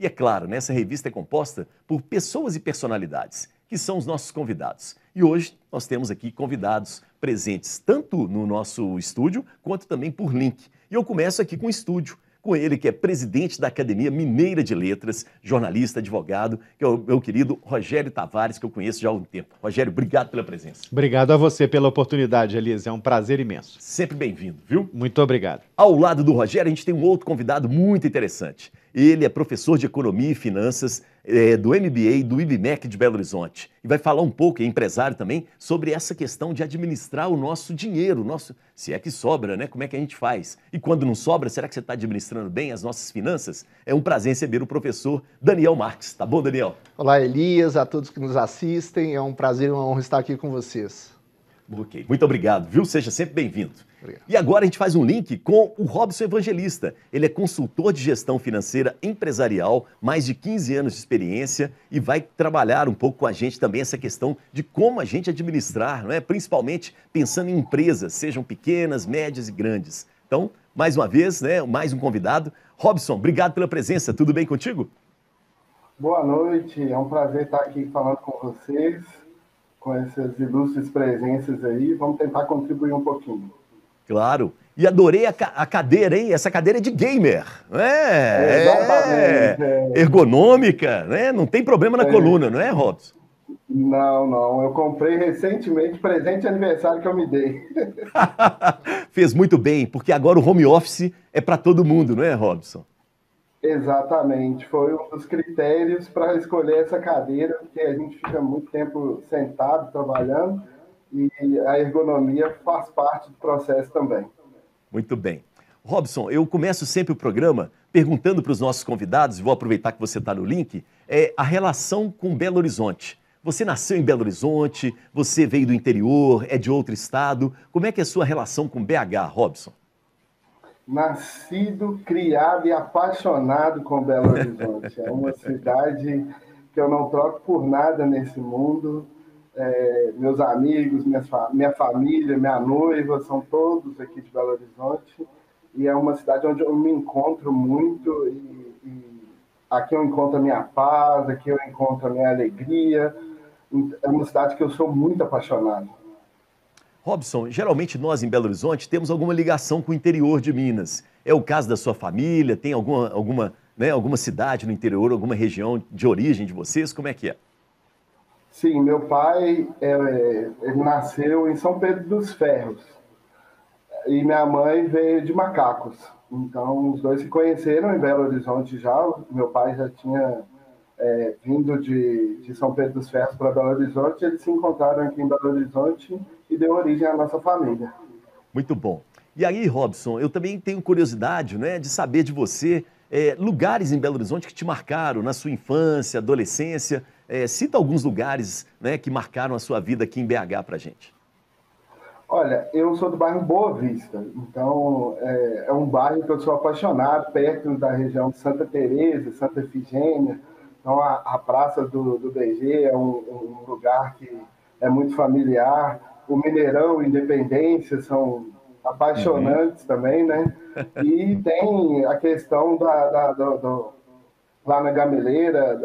E é claro, né, essa revista é composta por pessoas e personalidades, que são os nossos convidados. E hoje nós temos aqui convidados presentes tanto no nosso estúdio quanto também por link. E eu começo aqui com o estúdio, com ele que é presidente da Academia Mineira de Letras, jornalista, advogado, que é o meu querido Rogério Tavares, que eu conheço já há um tempo. Rogério, obrigado pela presença. Obrigado a você pela oportunidade, Elias. É um prazer imenso. Sempre bem-vindo, viu? Muito obrigado. Ao lado do Rogério, a gente tem um outro convidado muito interessante. Ele é professor de Economia e Finanças do MBA do IBMEC de Belo Horizonte. E vai falar um pouco, é empresário também, sobre essa questão de administrar o nosso dinheiro, se é que sobra, né? Como é que a gente faz? E quando não sobra, será que você está administrando bem as nossas finanças? É um prazer receber o professor Daniel Marques. Tá bom, Daniel? Olá, Elias, a todos que nos assistem. É um prazer e uma honra estar aqui com vocês. Ok, muito obrigado, viu? Seja sempre bem-vindo. E agora a gente faz um link com o Robson Evangelista. Ele é consultor de gestão financeira empresarial, mais de 15 anos de experiência e vai trabalhar um pouco com a gente também essa questão de como a gente administrar, não é? Principalmente pensando em empresas, sejam pequenas, médias e grandes. Então, mais uma vez, né, mais um convidado. Robson, obrigado pela presença. Tudo bem contigo? Boa noite, é um prazer estar aqui falando com vocês, com essas ilustres presenças aí. Vamos tentar contribuir um pouquinho. Claro. E adorei a cadeira, hein? Essa cadeira é de gamer. Exatamente. Ergonômica, né? Não tem problema na coluna, não é, Robson? Não. Eu comprei recentemente, presente de aniversário que eu me dei. Fez muito bem, porque agora o home office é para todo mundo, não é, Robson? Exatamente. Foi um dos critérios para escolher essa cadeira, porque a gente fica muito tempo sentado, trabalhando, e a ergonomia faz parte do processo também. Muito bem. Robson, eu começo sempre o programa perguntando para os nossos convidados, e vou aproveitar que você está no link, a relação com Belo Horizonte. Você nasceu em Belo Horizonte, você veio do interior, é de outro estado. Como é que é a sua relação com BH, Robson? Nascido, criado e apaixonado com Belo Horizonte. É uma cidade que eu não troco por nada nesse mundo. Meus amigos, minha família, minha noiva, são todos aqui de Belo Horizonte. E é uma cidade onde eu me encontro muito. E aqui eu encontro a minha paz, aqui eu encontro a minha alegria. É uma cidade que eu sou muito apaixonado. Robson, geralmente nós em Belo Horizonte temos alguma ligação com o interior de Minas. É o caso da sua família? Tem alguma cidade no interior, alguma região de origem de vocês? Como é que é? Sim, meu pai ele nasceu em São Pedro dos Ferros e minha mãe veio de Macacos. Então, os dois se conheceram em Belo Horizonte já. Meu pai já tinha vindo de São Pedro dos Ferros para Belo Horizonte. Eles se encontraram aqui em Belo Horizonte e deu origem à nossa família. Muito bom. E aí, Robson, eu também tenho curiosidade, né, de saber de você lugares em Belo Horizonte que te marcaram na sua infância, adolescência. Cita alguns lugares, né, que marcaram a sua vida aqui em BH para a gente. Olha, eu sou do bairro Boa Vista, então é um bairro que eu sou apaixonado, perto da região de Santa Teresa, Santa Efigênia. Então a Praça do BG é um lugar que é muito familiar. O Mineirão, Independência são apaixonantes também, né? E tem a questão lá na Gameleira,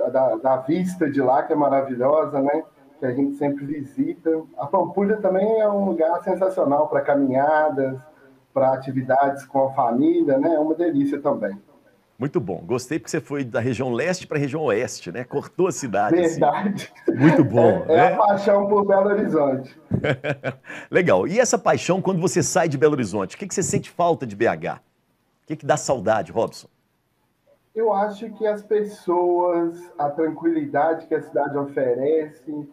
da vista de lá, que é maravilhosa, né? Que a gente sempre visita. A Pampulha também é um lugar sensacional para caminhadas, para atividades com a família, né? É uma delícia também. Muito bom. Gostei porque você foi da região leste para a região oeste, né? Cortou a cidade. Verdade. Assim. Muito bom. É a paixão por Belo Horizonte. Legal. E essa paixão, quando você sai de Belo Horizonte, o que você sente falta de BH? O que dá saudade, Robson? Eu acho que as pessoas, a tranquilidade que a cidade oferece,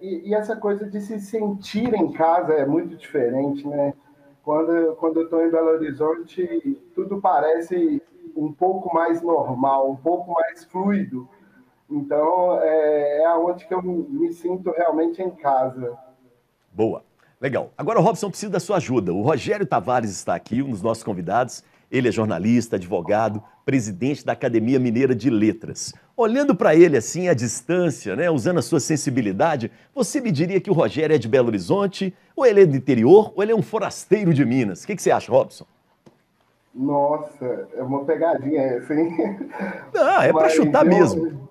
e essa coisa de se sentir em casa é muito diferente, né? Quando eu estou em Belo Horizonte, tudo parece um pouco mais normal, um pouco mais fluido. Então, é onde que eu me sinto realmente em casa. Boa. Legal. Agora, Robson, preciso da sua ajuda. O Rogério Tavares está aqui, um dos nossos convidados. Ele é jornalista, advogado, presidente da Academia Mineira de Letras. Olhando para ele assim, à distância, né, usando a sua sensibilidade, você me diria que o Rogério é de Belo Horizonte, ou ele é do interior, ou ele é um forasteiro de Minas? O que você acha, Robson? Nossa, é uma pegadinha essa, hein? Ah, é para Mas chutar mesmo.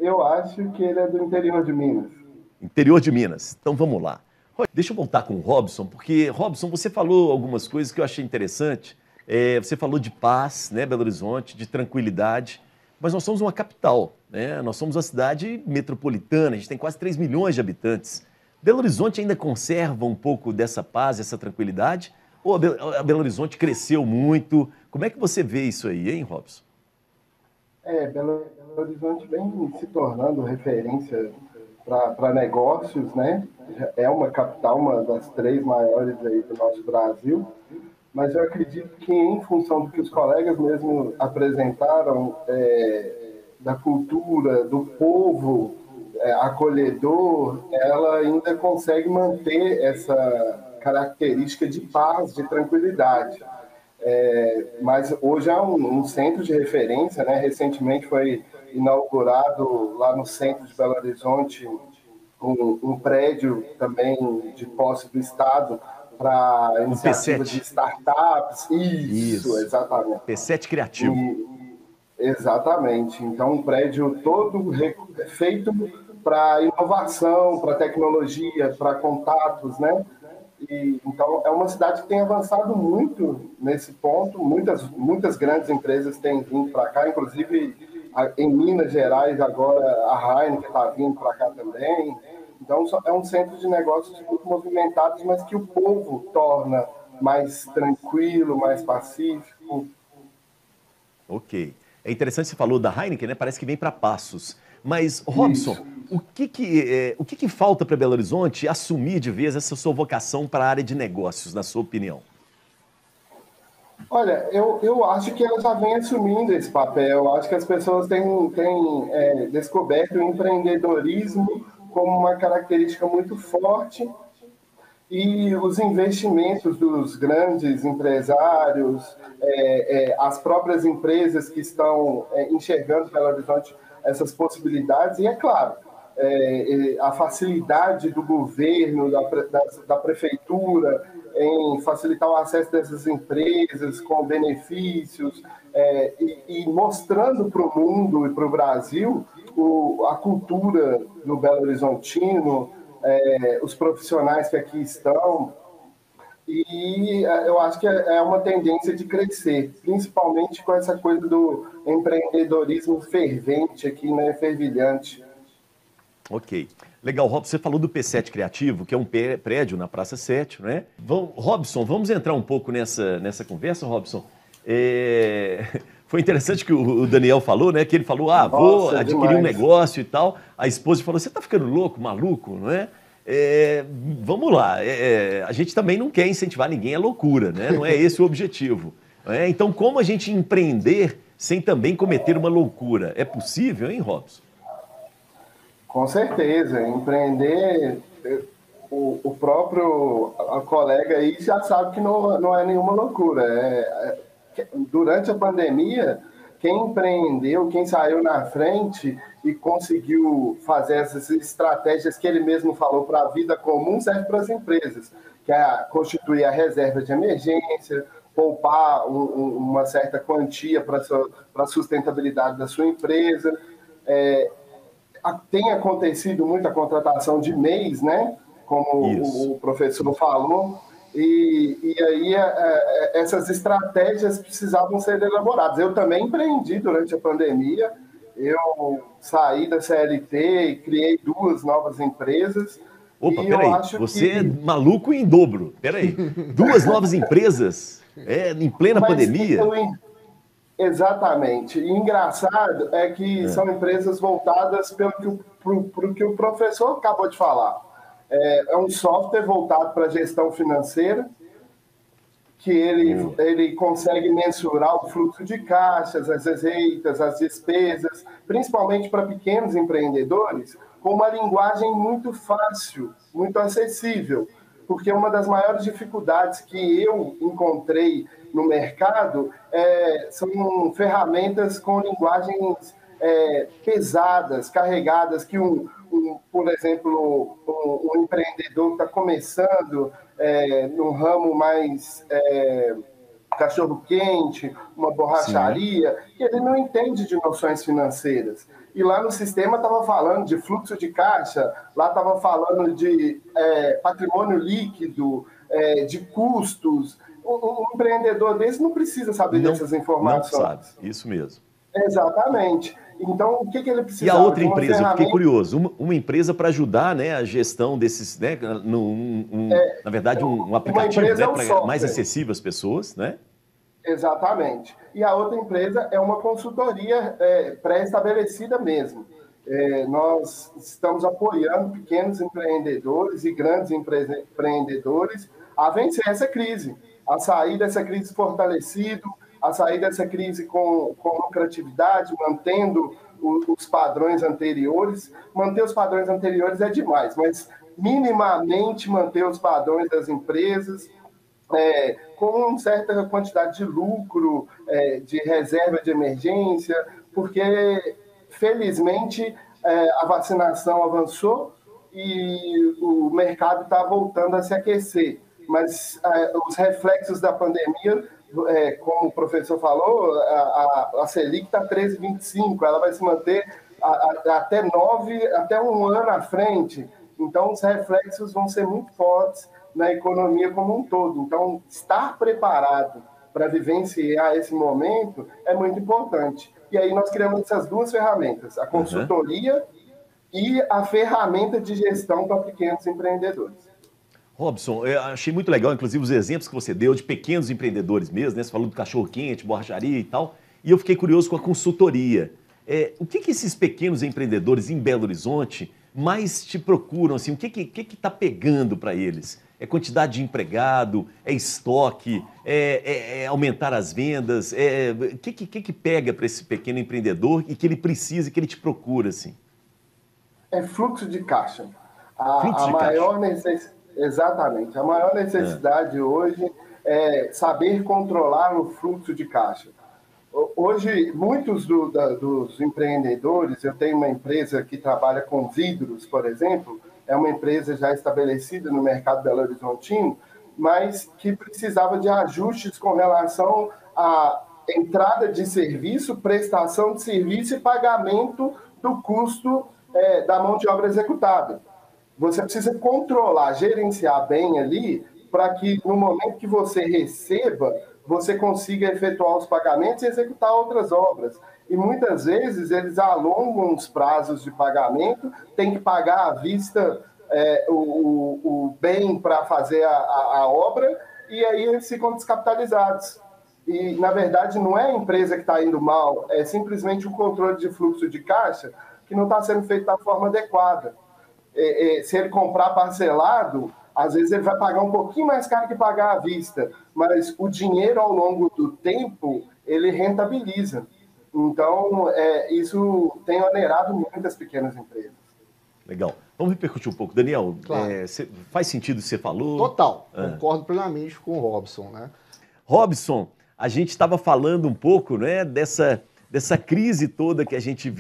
eu acho que ele é do interior de Minas. Interior de Minas. Então vamos lá. Deixa eu voltar com o Robson, porque, Robson, você falou algumas coisas que eu achei interessante. Você falou de paz, né, Belo Horizonte, de tranquilidade, mas nós somos uma capital, né? Nós somos uma cidade metropolitana, a gente tem quase 3 milhões de habitantes. Belo Horizonte ainda conserva um pouco dessa paz, essa tranquilidade? Ou a Belo Horizonte cresceu muito? Como é que você vê isso aí, hein, Robson? Belo Horizonte vem se tornando referência para negócios, né? É uma capital, uma das três maiores aí do nosso Brasil, mas eu acredito que em função do que os colegas mesmo apresentaram, da cultura, do povo acolhedor, ela ainda consegue manter essa característica de paz, de tranquilidade. Mas hoje é um centro de referência, né? Recentemente foi inaugurado lá no centro de Belo Horizonte um prédio também de posse do Estado para O iniciativa de P7. startups. Isso, Isso. exatamente. P7 Criativo. Exatamente. Então, um prédio todo feito para inovação, para tecnologia, para contatos, né? Então, é uma cidade que tem avançado muito nesse ponto. Muitas grandes empresas têm vindo para cá, inclusive em Minas Gerais, agora a Heineken está vindo para cá também. Então, é um centro de negócios muito movimentados, mas que o povo torna mais tranquilo, mais pacífico. Ok. É interessante você falou da Heineken, né? Parece que vem para Passos. Mas, Robson, o que falta para Belo Horizonte assumir de vez essa sua vocação para a área de negócios, na sua opinião? Olha, eu acho que ela já vem assumindo esse papel. Eu acho que as pessoas têm descoberto o empreendedorismo como uma característica muito forte e os investimentos dos grandes empresários, as próprias empresas que estão enxergando Belo Horizonte essas possibilidades, e é claro, a facilidade do governo, da prefeitura, em facilitar o acesso dessas empresas com benefícios, e mostrando para o mundo e para o Brasil a cultura do Belo Horizontino, os profissionais que aqui estão, e eu acho que é uma tendência de crescer, principalmente com essa coisa do empreendedorismo fervente aqui, né, fervilhante. Ok. Legal, Robson, você falou do P7 Criativo, que é um prédio na Praça 7, né? Robson, vamos entrar um pouco nessa conversa, Robson? Foi interessante que o Daniel falou, né? Que ele falou, vou adquirir um negócio e tal. A esposa falou, você tá ficando louco, maluco, não é? Vamos lá, a gente também não quer incentivar ninguém à loucura, né? Não é esse o objetivo. Então, como a gente empreender sem também cometer uma loucura? É possível, hein, Robson? Com certeza, empreender, o próprio colega aí já sabe que não é nenhuma loucura. Durante a pandemia, quem empreendeu, quem saiu na frente e conseguiu fazer essas estratégias que ele mesmo falou para a vida comum, serve para as empresas, que é constituir a reserva de emergência, poupar uma certa quantia para a sustentabilidade da sua empresa. Tem acontecido muita contratação de MEIs, né? Como o professor falou, e aí essas estratégias precisavam ser elaboradas. Eu também empreendi durante a pandemia, eu saí da CLT e criei 2 novas empresas. Opa, peraí, você é maluco em dobro, peraí. 2 novas empresas em plena pandemia? Exatamente. E engraçado é que são empresas voltadas para o que o professor acabou de falar. É um software voltado para a gestão financeira, que ele consegue mensurar o fluxo de caixas, as receitas, as despesas, principalmente para pequenos empreendedores, com uma linguagem muito fácil, muito acessível. Porque uma das maiores dificuldades que eu encontrei no mercado são ferramentas com linguagens pesadas, carregadas, que por exemplo, um empreendedor que está começando no ramo mais cachorro-quente, uma borracharia, e ele não entende de noções financeiras. E lá no sistema estava falando de fluxo de caixa, lá estava falando de patrimônio líquido, de custos. Um empreendedor desse não precisa saber dessas informações. Não sabe, isso mesmo. Exatamente. Então, o que ele precisa? E a outra empresa, eu fiquei curioso, uma empresa para ajudar, né, a gestão desses, né, na verdade, um aplicativo, né, para mais acessível às pessoas, né? Exatamente. E a outra empresa é uma consultoria pré-estabelecida mesmo. Nós estamos apoiando pequenos empreendedores e grandes empreendedores a vencer essa crise, a sair dessa crise fortalecido, a sair dessa crise com lucratividade, mantendo os padrões anteriores. Manter os padrões anteriores é demais, mas minimamente manter os padrões das empresas, com uma certa quantidade de lucro, de reserva de emergência, porque, felizmente, a vacinação avançou e o mercado está voltando a se aquecer. Mas os reflexos da pandemia, como o professor falou, a Selic está 13,25, ela vai se manter até 9, até um ano à frente. Então, os reflexos vão ser muito fortes na economia como um todo. Então, estar preparado para vivenciar esse momento é muito importante. E aí nós criamos essas duas ferramentas, a consultoria e a ferramenta de gestão para pequenos empreendedores. Robson, eu achei muito legal, inclusive, os exemplos que você deu de pequenos empreendedores mesmo, né? Você falou do cachorro-quente, borracharia e tal, e eu fiquei curioso com a consultoria. O que esses pequenos empreendedores em Belo Horizonte mais te procuram? Assim, o que está pegando para eles? É quantidade de empregado? É estoque? É aumentar as vendas? O que pega para esse pequeno empreendedor e que ele precisa e que ele te procura, assim? É fluxo de caixa. A maior necessidade. Exatamente. A maior necessidade hoje é saber controlar o fluxo de caixa. Hoje, muitos dos empreendedores, eu tenho uma empresa que trabalha com vidros, por exemplo, é uma empresa já estabelecida no mercado belo-horizontino, mas que precisava de ajustes com relação à entrada de serviço, prestação de serviço e pagamento do custo da mão de obra executada. Você precisa controlar, gerenciar bem ali, para que no momento que você receba, você consiga efetuar os pagamentos e executar outras obras. E muitas vezes eles alongam os prazos de pagamento, tem que pagar à vista o bem para fazer a obra, e aí eles ficam descapitalizados. E, na verdade, não é a empresa que está indo mal, é simplesmente o controle de fluxo de caixa que não está sendo feito da forma adequada. Se ele comprar parcelado, às vezes ele vai pagar um pouquinho mais caro que pagar à vista, mas o dinheiro ao longo do tempo, ele rentabiliza. Então, isso tem onerado muitas pequenas empresas. Legal. Vamos repercutir um pouco. Daniel, claro. Faz sentido o que você falou? Total. Concordo plenamente com o Robson, né? Robson, a gente estava falando um pouco, né, dessa crise toda que a gente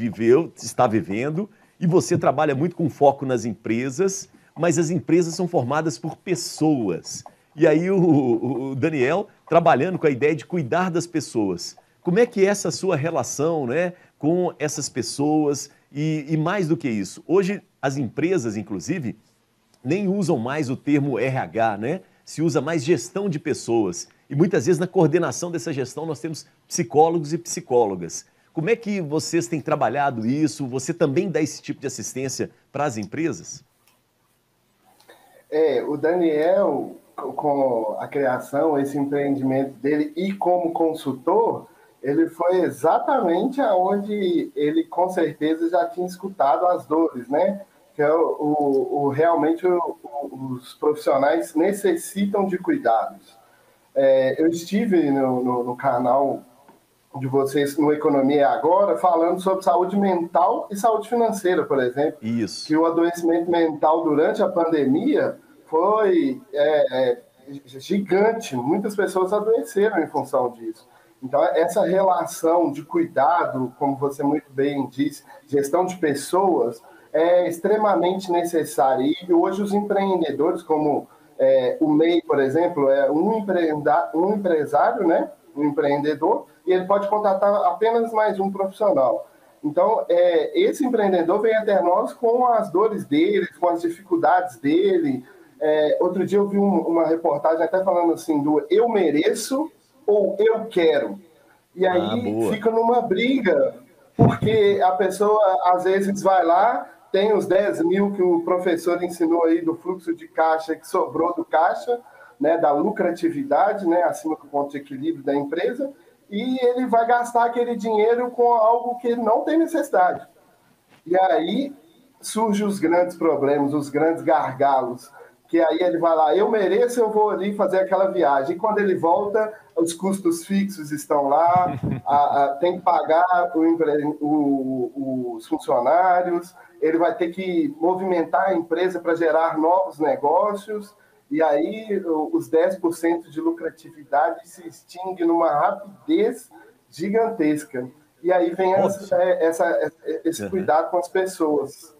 está vivendo, e você trabalha muito com foco nas empresas, mas as empresas são formadas por pessoas. E aí o Daniel trabalhando com a ideia de cuidar das pessoas. Como é que é essa sua relação, né, com essas pessoas? E mais do que isso, hoje as empresas, inclusive, nem usam mais o termo RH, né? Se usa mais gestão de pessoas. E muitas vezes na coordenação dessa gestão nós temos psicólogos e psicólogas. Como é que vocês têm trabalhado isso? Você também dá esse tipo de assistência para as empresas? O Daniel, com a criação, esse empreendimento dele e como consultor, ele foi exatamente aonde ele com certeza já tinha escutado as dores, né? Que realmente os profissionais necessitam de cuidados. Eu estive no canal de vocês no Economia Agora, falando sobre saúde mental e saúde financeira, por exemplo. Isso. Que o adoecimento mental durante a pandemia foi gigante. Muitas pessoas adoeceram em função disso. Então, essa relação de cuidado, como você muito bem disse, gestão de pessoas, é extremamente necessária. E hoje os empreendedores, como O MEI, por exemplo, é um empresário, né? Um empreendedor, e ele pode contratar apenas mais um profissional. Então, esse empreendedor vem até nós com as dores dele, com as dificuldades dele. Outro dia eu vi uma reportagem até falando assim do eu mereço ou eu quero. E aí fica numa briga, porque a pessoa às vezes vai lá, tem os 10 mil que o professor ensinou aí do fluxo de caixa que sobrou do caixa, né, da lucratividade, né, acima do ponto de equilíbrio da empresa, e ele vai gastar aquele dinheiro com algo que ele não tem necessidade. E aí surgem os grandes problemas, os grandes gargalos, que aí ele vai lá, eu mereço, eu vou ali fazer aquela viagem. E quando ele volta, os custos fixos estão lá, tem que pagar os funcionários, ele vai ter que movimentar a empresa para gerar novos negócios, e aí os 10% de lucratividade se extingue numa rapidez gigantesca. E aí vem esse cuidado com as pessoas.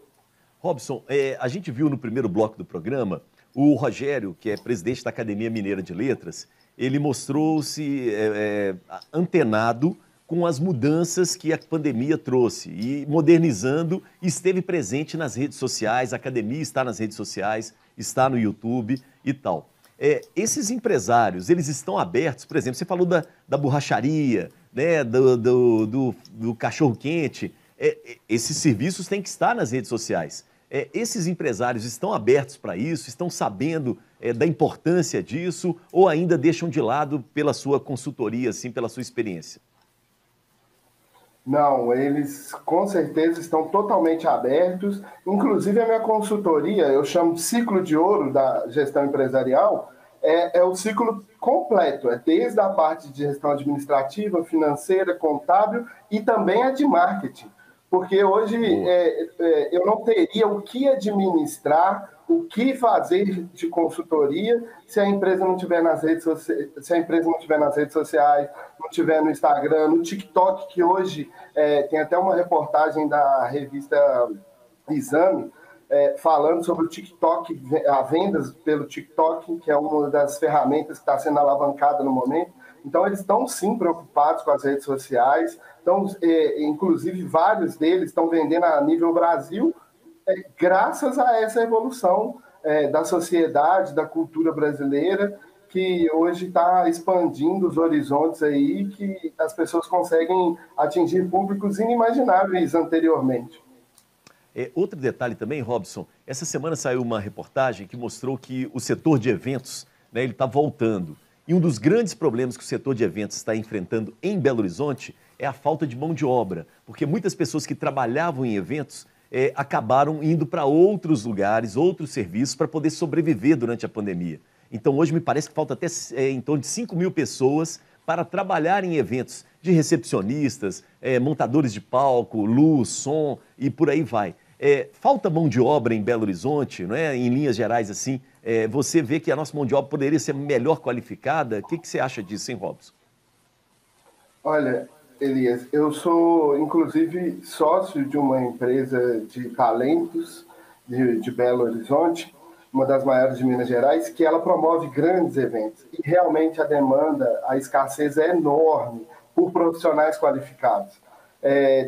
Robson, a gente viu no primeiro bloco do programa o Rogério, que é presidente da Academia Mineira de Letras, ele mostrou-se antenado com as mudanças que a pandemia trouxe e modernizando, esteve presente nas redes sociais, a academia está nas redes sociais, está no YouTube e tal. Esses empresários, eles estão abertos, por exemplo, você falou da borracharia, né, do cachorro-quente, esses serviços têm que estar nas redes sociais. Esses empresários estão abertos para isso, estão sabendo da importância disso ou ainda deixam de lado pela sua consultoria, assim, pela sua experiência? Não, eles com certeza estão totalmente abertos. Inclusive a minha consultoria, eu chamo de ciclo de ouro da gestão empresarial, é o ciclo completo, desde a parte de gestão administrativa, financeira, contábil e também a de marketing. Porque hoje eu não teria o que administrar, o que fazer de consultoria se a empresa não estiver nas redes sociais, não estiver no Instagram, no TikTok, que hoje tem até uma reportagem da revista Exame falando sobre o TikTok, a vendas pelo TikTok, que é uma das ferramentas que está sendo alavancada no momento. Então, eles estão, sim, preocupados com as redes sociais. Então, inclusive, vários deles estão vendendo a nível Brasil graças a essa evolução da sociedade, da cultura brasileira, que hoje está expandindo os horizontes aí, que as pessoas conseguem atingir públicos inimagináveis anteriormente. Outro detalhe também, Robson, essa semana saiu uma reportagem que mostrou que o setor de eventos, né, ele está voltando. E um dos grandes problemas que o setor de eventos está enfrentando em Belo Horizonte é a falta de mão de obra, porque muitas pessoas que trabalhavam em eventos acabaram indo para outros lugares, outros serviços, para poder sobreviver durante a pandemia. Então, hoje me parece que falta até em torno de 5 mil pessoas para trabalhar em eventos de recepcionistas, montadores de palco, luz, som e por aí vai. Falta mão de obra em Belo Horizonte, não é? Em linhas gerais, assim, você vê que a nossa mão de obra poderia ser melhor qualificada? O que você acha disso, hein, Robson? Olha, Elias, eu sou, inclusive, sócio de uma empresa de talentos de Belo Horizonte, uma das maiores de Minas Gerais, que ela promove grandes eventos. E realmente a demanda, a escassez é enorme por profissionais qualificados.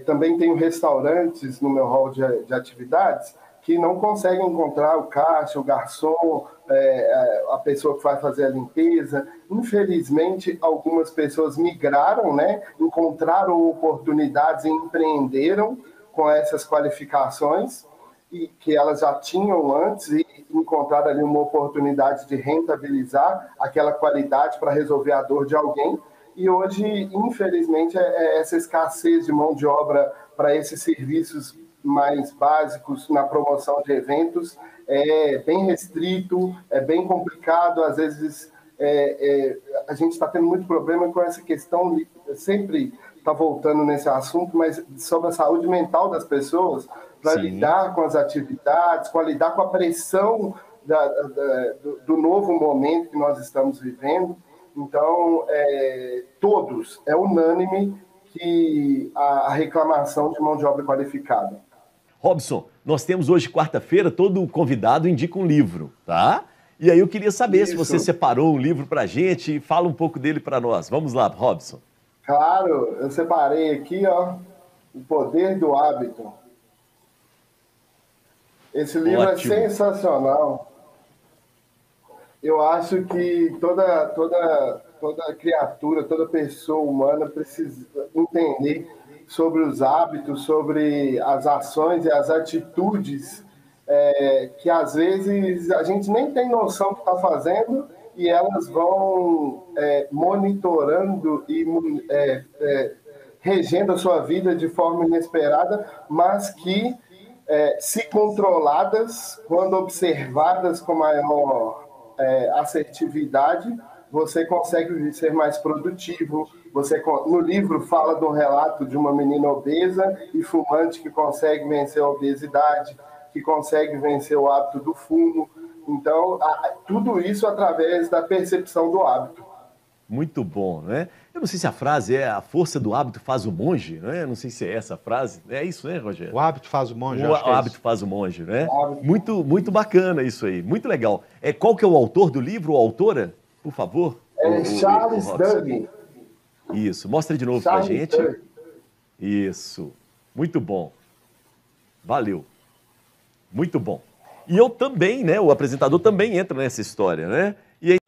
Também tenho restaurantes no meu hall de atividades que não conseguem encontrar o caixa, o garçom, a pessoa que vai fazer a limpeza. Infelizmente, algumas pessoas migraram, né? Encontraram oportunidades e empreenderam com essas qualificações e que elas já tinham antes e encontraram ali uma oportunidade de rentabilizar aquela qualidade para resolver a dor de alguém. E hoje, infelizmente, essa escassez de mão de obra para esses serviços mais básicos na promoção de eventos é bem restrito, é bem complicado. Às vezes, a gente está tendo muito problema com essa questão, sempre está voltando nesse assunto, mas sobre a saúde mental das pessoas, para lidar com as atividades, para lidar com a pressão do novo momento que nós estamos vivendo. Então, todos, é unânime que a reclamação de mão de obra qualificada. Robson, nós temos hoje, quarta-feira, todo convidado indica um livro, tá? E aí eu queria saber se você Isso. separou um livro para a gente e fala um pouco dele para nós. Vamos lá, Robson. Claro, eu separei aqui, ó, O Poder do Hábito. Esse livro Ótimo. é sensacional. Eu acho que toda criatura, toda pessoa humana precisa entender sobre os hábitos, sobre as ações e as atitudes que às vezes a gente nem tem noção que está fazendo e elas vão monitorando e regendo a sua vida de forma inesperada, mas que, se controladas, quando observadas com maior assertividade, você consegue ser mais produtivo. No livro fala de um relato de uma menina obesa e fumante que consegue vencer a obesidade, que consegue vencer o hábito do fumo. Então, tudo isso através da percepção do hábito. Muito bom, né? Eu não sei se a frase é a força do hábito faz o monge, né? Eu não sei se é essa a frase. É isso, né, Rogério? O hábito faz o monge, O acho que é hábito isso. faz o monge, né? Muito bacana isso aí, muito legal. Qual que é o autor do livro, ou autora? Por favor. Charles Robson. Duhigg. Isso, mostra de novo pra Charles gente. Duhigg. Isso, muito bom. Valeu. Muito bom. E eu também, né? O apresentador também entra nessa história, né? E aí...